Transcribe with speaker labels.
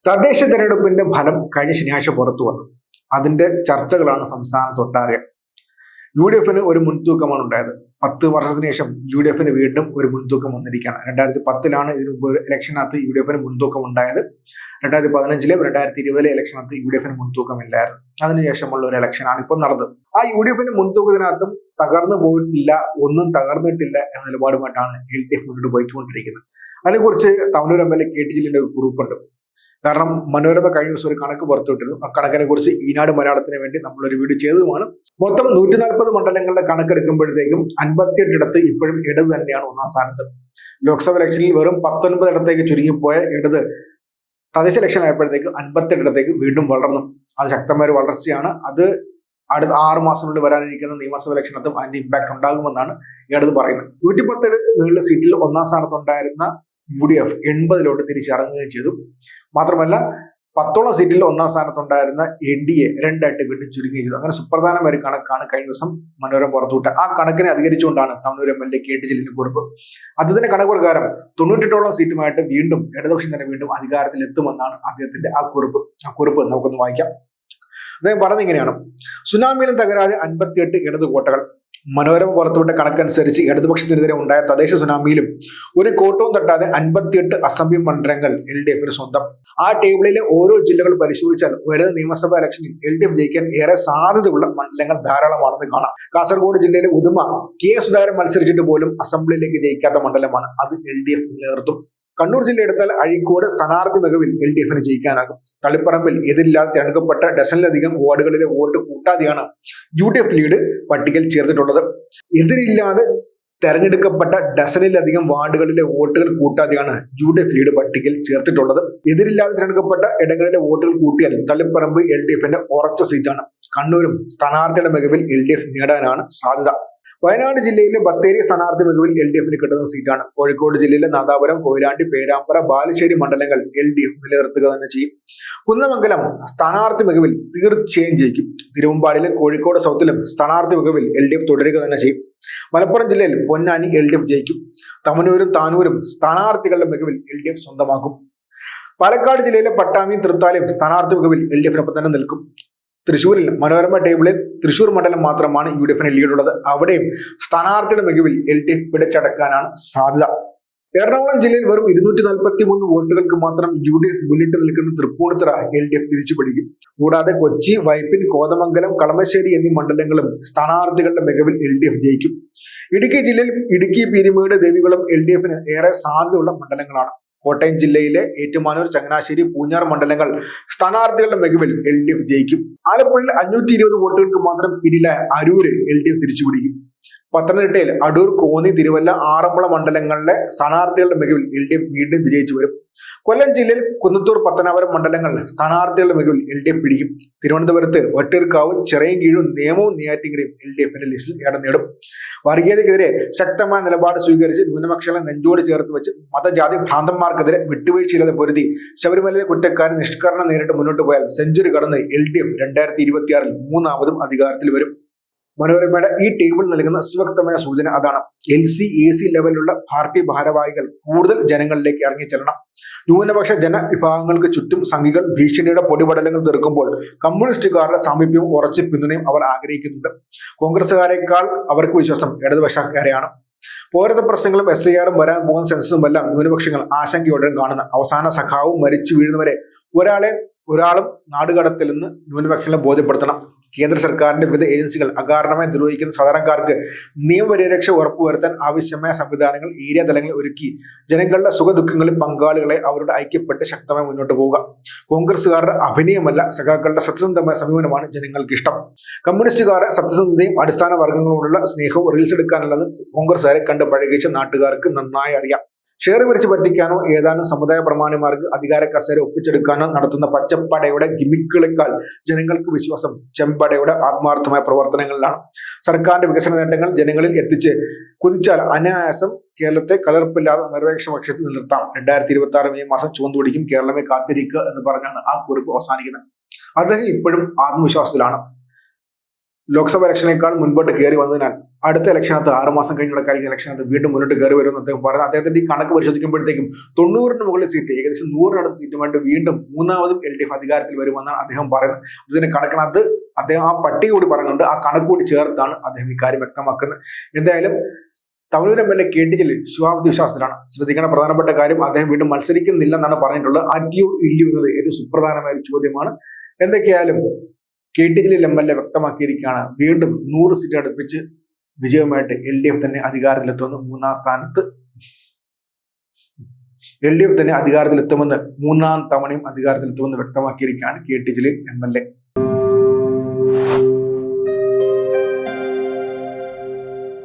Speaker 1: തദ്ദേശ തെരഞ്ഞെടുപ്പിന്റെ ഫലം കഴിഞ്ഞ ശനിയാഴ്ച പുറത്തു വന്നു. അതിന്റെ ചർച്ചകളാണ് സംസ്ഥാനത്തൊട്ടാകെ. UDF-ന് ഒരു മുൻതൂക്കമാണ് ഉണ്ടായത്. 10 വർഷത്തിന് ശേഷം UDF-ന് വീണ്ടും ഒരു മുൻതൂക്കം വന്നിരിക്കുകയാണ്. 2010-ലാണ് ഇതിന് മുമ്പ് ഇലക്ഷനകത്ത് UDF-ന് മുൻതൂക്കം ഉണ്ടായത്. 2015-ലെ 2020-ലെ ഇലക്ഷനകത്ത് UDF-ന് മുൻതൂക്കമില്ലായിരുന്നു. അതിനുശേഷമുള്ള ഒരു ഇലക്ഷനാണ് ഇപ്പോൾ നടന്നത്. ആ UDF-ന് മുൻതൂക്കത്തിനകത്തും തകർന്നു പോയിട്ടില്ല, ഒന്നും തകർന്നിട്ടില്ല എന്ന നിലപാടുമായിട്ടാണ് LDF മുന്നോട്ട് പോയിക്കൊണ്ടിരിക്കുന്നത്. അതിനെക്കുറിച്ച് തവനൂർ MLA KT ജലീലിന്റെ ഒരു കുറിപ്പുണ്ട്. കാരണം മനോരമ കഴിഞ്ഞ ദിവസം ഒരു കണക്ക് പുറത്തുവിട്ടിരുന്നു. ആ കണക്കിനെ കുറിച്ച് ഈനാട് മലയാളത്തിന് വേണ്ടി നമ്മളൊരു വീഡിയോ ചെയ്തതുമാണ്. മൊത്തം 140 മണ്ഡലങ്ങളുടെ കണക്കെടുക്കുമ്പോഴത്തേക്കും 58 ഇടത്ത് ഇപ്പോഴും ഇടത് തന്നെയാണ് ഒന്നാം സ്ഥാനത്ത്. ലോക്സഭ ഇലക്ഷനിൽ വെറും 19 ഇടത്തേക്ക് ചുരുങ്ങിപ്പോയ ഇടത് തദ്ദേശ ഇലക്ഷൻ ആയപ്പോഴത്തേക്ക് 58 ഇടത്തേക്ക് വീണ്ടും വളർന്നു. അത് ശക്തമായ ഒരു വളർച്ചയാണ്. അത് അടുത്ത 6 മാസത്തിനുള്ളിൽ വരാനിരിക്കുന്ന നിയമസഭ ഇലക്ഷനത്തും അതിന്റെ ഇമ്പാക്ട് ഉണ്ടാകുമെന്നാണ് ഇടത് പറയുന്നത്. 117 സീറ്റിൽ ഒന്നാം സ്ഥാനത്തുണ്ടായിരുന്ന UDF 80-ലോട്ട് തിരിച്ചിറങ്ങുകയും ചെയ്തു. മാത്രമല്ല 10 സീറ്റിൽ ഒന്നാം സ്ഥാനത്തുണ്ടായിരുന്ന NDA 2 വീണ്ടും ചുരുങ്ങുകയും ചെയ്തു. അങ്ങനെ സുപ്രധാനമായ ഒരു കണക്കാണ് കഴിഞ്ഞ ദിവസം മനോരമ പുറത്തുവിട്ട. ആ കണക്കിനെ അധികരിച്ചുകൊണ്ടാണ് തവനൂർ MLA KT ജലീലിന്റെ കുറിപ്പ്. അദ്ദേഹത്തിന്റെ കണക്ക് പ്രകാരം 98 സീറ്റുമായിട്ട് വീണ്ടും ഇടതുപക്ഷം തന്നെ വീണ്ടും അധികാരത്തിൽ എത്തുമെന്നാണ് അദ്ദേഹത്തിന്റെ ആ കുറിപ്പ് നമുക്കൊന്ന് വായിക്കാം. അദ്ദേഹം പറഞ്ഞത് ഇങ്ങനെയാണ്: സുനാമിയിലും തകരാതെ 58 ഇടത് കോട്ടകൾ. മനോരമ പുറത്തുവിട്ട കണക്കനുസരിച്ച് ഇടതുപക്ഷത്തിനെതിരെ ഉണ്ടായ തദ്ദേശ സുനാമിയിലും ഒരു കോട്ടവും തട്ടാതെ 58 അസംബ്ലി മണ്ഡലങ്ങൾ LDF-ന് സ്വന്തം. ആ ടേബിളിലെ ഓരോ ജില്ലകൾ പരിശോധിച്ചാൽ വരുന്ന നിയമസഭാ ഇലക്ഷനിൽ LDF ജയിക്കാൻ ഏറെ സാധ്യതയുള്ള മണ്ഡലങ്ങൾ ധാരാളമാണെന്ന് കാണാം. കാസർഗോഡ് ജില്ലയിലെ ഉദുമ K സുധാകരൻ മത്സരിച്ചിട്ട് പോലും അസംബ്ലിയിലേക്ക് ജയിക്കാത്ത മണ്ഡലമാണ്. അത് LDF നിലനിർത്തും. കണ്ണൂർ ജില്ല എടുത്താൽ അഴീക്കോട് സ്ഥാനാർത്ഥി മികവിൽ LDF-ന് ജയിക്കാനാകും. തളിപ്പറമ്പിൽ എതിരില്ലാതെ തിരഞ്ഞെടുക്കപ്പെട്ട ഡസനിലധികം വാർഡുകളിലെ വോട്ട് കൂട്ടാതെയാണ് UDF ലീഡ് പട്ടികയിൽ ചേർത്തിട്ടുള്ളത്. എതിരില്ലാതെ തെരഞ്ഞെടുക്കപ്പെട്ട ഡസനിലധികം വാർഡുകളിലെ വോട്ടുകൾ കൂട്ടാതെയാണ് UDF ലീഡ് പട്ടികയിൽ ചേർത്തിട്ടുള്ളത്. എതിരില്ലാതെ തിരഞ്ഞെടുക്കപ്പെട്ട ഇടങ്ങളിലെ വോട്ടുകൾ കൂട്ടിയാൽ തളിപ്പറമ്പ് LDF-ന്റെ ഉറച്ച സീറ്റാണ്. കണ്ണൂരും സ്ഥാനാർത്ഥിയുടെ മികവിൽ LDF നേടാനാണ് സാധ്യത. വയനാട് ജില്ലയിലെ ബത്തേരി സ്ഥാനാർത്ഥി മികവിൽ LDF-ന് കിട്ടുന്ന സീറ്റാണ്. കോഴിക്കോട് ജില്ലയിലെ നാദാപുരം, കൊയിലാണ്ടി, പേരാമ്പ്ര, ബാലുശ്ശേരി മണ്ഡലങ്ങൾ LDF നിലനിർത്തുക തന്നെ ചെയ്യും. കുന്നമംഗലം സ്ഥാനാർത്ഥി മികവിൽ തീർച്ചയായും ജയിക്കും. തിരുവമ്പാടിയിലും കോഴിക്കോട് സൗത്തിലും സ്ഥാനാർത്ഥി മികവിൽ LDF തുടരുക തന്നെ ചെയ്യും. മലപ്പുറം ജില്ലയിൽ പൊന്നാനി LDF ജയിക്കും. തവനൂരും താനൂരും സ്ഥാനാർത്ഥികളുടെ മികവിൽ LDF സ്വന്തമാക്കും. പാലക്കാട് ജില്ലയിലെ പട്ടാമ്പിയും തൃത്താലയും സ്ഥാനാർത്ഥി മികവിൽ LDF-നൊപ്പം തന്നെ നിൽക്കും. തൃശ്ശൂരിൽ മനോരമ ടേബിളിൽ തൃശ്ശൂർ മണ്ഡലം മാത്രമാണ് UDF-ന് ലീഡുള്ളത്. അവിടെയും സ്ഥാനാർത്ഥിയുടെ മികവിൽ LDF പിടിച്ചടക്കാനാണ് സാധ്യത. എറണാകുളം ജില്ലയിൽ വെറും 243 വോട്ടുകൾക്ക് മാത്രം UDF മുന്നിട്ട് നിൽക്കുന്ന തൃപ്പൂണിത്തുറ LDF തിരിച്ചു പിടിക്കും. കൂടാതെ കൊച്ചി, വൈപ്പിൻ, കോതമംഗലം, കളമശ്ശേരി എന്നീ മണ്ഡലങ്ങളും സ്ഥാനാർത്ഥികളുടെ മികവിൽ LDF ജയിക്കും. ഇടുക്കി ജില്ലയിൽ ഇടുക്കി, പീരുമേട്, ദേവികുളം LDF-ന് ഏറെ സാധ്യതയുള്ള മണ്ഡലങ്ങളാണ്. കോട്ടയം ജില്ലയിലെ ഏറ്റുമാനൂർ, ചങ്ങനാശ്ശേരി, പൂഞ്ഞാർ മണ്ഡലങ്ങൾ സ്ഥാനാർത്ഥികളുടെ മികവിൽ LDF ജയിക്കും. ആലപ്പുഴയിൽ 520 വോട്ടുകൾക്ക് മാത്രം പിന്നിലെ അരൂര് LDF തിരിച്ചുപിടിക്കും. പത്തനംതിട്ടയിൽ അടൂർ, കോന്നി, തിരുവല്ല, ആറന്മുള മണ്ഡലങ്ങളിലെ സ്ഥാനാർത്ഥികളുടെ മികവിൽ LDF വീണ്ടും വിജയിച്ചു വരും. കൊല്ലം ജില്ലയിൽ കുന്നത്തൂർ, പത്തനാപുരം മണ്ഡലങ്ങൾ സ്ഥാനാർത്ഥികളുടെ മികവിൽ LDF പിടിക്കും. തിരുവനന്തപുരത്ത് വട്ടിയൂർക്കാവും, ചിറയൻകീഴും, നേമവും, നെയ്യാറ്റിൻകരയും LDF-ന്റെ ലിസ്റ്റിൽ ഇടം നേടും. വർഗീയതയ്ക്കെതിരെ ശക്തമായ നിലപാട് സ്വീകരിച്ച് ന്യൂനപക്ഷങ്ങളെ നെഞ്ചോട് ചേർത്ത് വെച്ച് മതജാതി ഭ്രാന്തന്മാർക്കെതിരെ വിട്ടുവീഴ്ചയില്ലാതെ പൊരുതി ശബരിമലയിലെ കുറ്റക്കാരൻ നിഷ്കരണം നേരിട്ട് മുന്നോട്ട് പോയാൽ സെഞ്ചുറി കടന്ന് LDF 2026-ൽ 3ാമതും അധികാരത്തിൽ വരും. മനോരമയുടെ ഈ ടേബിൾ നൽകുന്ന സുവ്യക്തമായ സൂചന അതാണ്. LC, AC ലെവലിലുള്ള പാർട്ടി ഭാരവാഹികൾ കൂടുതൽ ജനങ്ങളിലേക്ക് ഇറങ്ങിച്ചെല്ലണം. ന്യൂനപക്ഷ ജനവിഭാഗങ്ങൾക്ക് ചുറ്റും സംഘികൾ ഭീഷണിയുടെ പൊടിപടലങ്ങൾ തീർക്കുമ്പോൾ കമ്മ്യൂണിസ്റ്റുകാരുടെ സാമീപ്യവും ഉറച്ച പിന്തുണയും അവർ ആഗ്രഹിക്കുന്നുണ്ട്. കോൺഗ്രസുകാരെക്കാൾ അവർക്ക് വിശ്വാസം ഇടതുപക്ഷക്കാരെയാണ്. പൗരത്വ പ്രശ്നങ്ങളും SIR-ഉം വരാൻ പോകുന്ന സെൻസസും എല്ലാം ന്യൂനപക്ഷങ്ങൾ ആശങ്കയോടെ കാണുന്ന അവസാന സഖാവും മരിച്ചു വീഴുന്നവരെ ഒരാളും നാടുകടത്തിലെന്ന് ന്യൂനപക്ഷങ്ങളെ ബോധ്യപ്പെടുത്തണം. കേന്ദ്ര സർക്കാരിന്റെ വിവിധ ഏജൻസികൾ അകാരണമായി നിർവഹിക്കുന്ന സാധാരണക്കാർക്ക് നിയമപരിരക്ഷ ഉറപ്പുവരുത്താൻ ആവശ്യമായ സംവിധാനങ്ങൾ ഏരിയ തലങ്ങളിൽ ഒരുക്കി ജനങ്ങളുടെ സുഖദുഃഖങ്ങളിൽ പങ്കാളികളെ അവരുടെ ഐക്യപ്പെട്ട് ശക്തമായി മുന്നോട്ട് പോവുക. കോൺഗ്രസുകാരുടെ അഭിനയമല്ല, സഖാക്കളുടെ സത്യസന്ധമായ സമീപനമാണ് ജനങ്ങൾക്ക് ഇഷ്ടം. കമ്മ്യൂണിസ്റ്റുകാരുടെ സത്യസന്ധതയും അടിസ്ഥാന വർഗ്ഗങ്ങളോടുള്ള സ്നേഹവും റീൽസ് എടുക്കാനുള്ളത് കോൺഗ്രസുകാരെ കണ്ട് പഴകിച്ച നാട്ടുകാർക്ക് നന്നായി അറിയാം. ഷെയർ പിടിച്ച് പറ്റിക്കാനോ ഏതാനും സമുദായ പ്രമാണിമാർക്ക് അധികാര കസേര ഒപ്പിച്ചെടുക്കാനോ നടത്തുന്ന പച്ചപ്പടയുടെ ഗിമിക്കുകളെക്കാൾ ജനങ്ങൾക്ക് വിശ്വാസം ചെമ്പടയുടെ ആത്മാർത്ഥമായ പ്രവർത്തനങ്ങളിലാണ്. സർക്കാരിന്റെ വികസന നേട്ടങ്ങൾ ജനങ്ങളിൽ എത്തിച്ച് കുതിച്ചാൽ അനായാസം കേരളത്തെ കലർപ്പില്ലാതെ നിരപേക്ഷ പക്ഷത്തിൽ നിലനിർത്താം. 2026 മെയ് മാസം ചുവന്നുപിടിക്കും കേരളമേ കാത്തിരിക്കുക എന്ന് പറഞ്ഞാണ് ആ കുറിപ്പ് അവസാനിക്കുന്നത്. അദ്ദേഹം ഇപ്പോഴും ആത്മവിശ്വാസത്തിലാണ്. ലോക്സഭ ഇലക്ഷനേക്കാൾ മുൻപോട്ട് കയറി വന്നതിനാൽ അടുത്ത ഇലക്ഷനകത്ത് 6 മാസം കഴിഞ്ഞ് നടക്കാതിരിക്കുന്ന ഇലക്ഷനകത്ത് വീണ്ടും മുന്നോട്ട് കയറി വരുമെന്ന് അദ്ദേഹം പറയുന്നത്. അദ്ദേഹത്തിന്റെ ഈ കണക്ക് പരിശോധിക്കുമ്പോഴത്തേക്കും 90-ന് മുകളിൽ സീറ്റ്, ഏകദേശം 100-നടുത്ത് സീറ്റുമായിട്ട് വീണ്ടും മൂന്നാമതും LDF അധികാരത്തിൽ വരുമെന്നാണ് അദ്ദേഹം പറയുന്നത്. ഇതിന്റെ കണക്കിനകത്ത് അദ്ദേഹം ആ പട്ടിക കൂടി പറയുന്നുണ്ട്. ആ കണക്ക് കൂടി ചേർത്താണ് അദ്ദേഹം ഈ കാര്യം വ്യക്തമാക്കുന്നത്. എന്തായാലും തവനൂർ MLA KT ജലീൽ ശുഭാപ്തി വിശ്വാസത്തിലാണ്. ശ്രദ്ധിക്കേണ്ട പ്രധാനപ്പെട്ട കാര്യം, അദ്ദേഹം വീണ്ടും മത്സരിക്കുന്നില്ലെന്നാണ് പറഞ്ഞിട്ടുള്ളത്. ആറ്റിയോ ഇല്ലയോ എന്നത് ഏറ്റവും സുപ്രധാനമായ ഒരു ചോദ്യമാണ്. എന്തൊക്കെയായാലും KT ജലീൽ MLA വ്യക്തമാക്കിയിരിക്കുകയാണ്, വീണ്ടും 100 സീറ്റ് അടുപ്പിച്ച് വിജയമായിട്ട് LDF തന്നെ അധികാരത്തിലെത്തുമെന്ന്. മൂന്നാം സ്ഥാനത്ത് LDF തന്നെ അധികാരത്തിലെത്തുമെന്ന്, മൂന്നാം തവണയും അധികാരത്തിലെത്തുമെന്ന് വ്യക്തമാക്കിയിരിക്കുകയാണ് KT ജലീൽ MLA.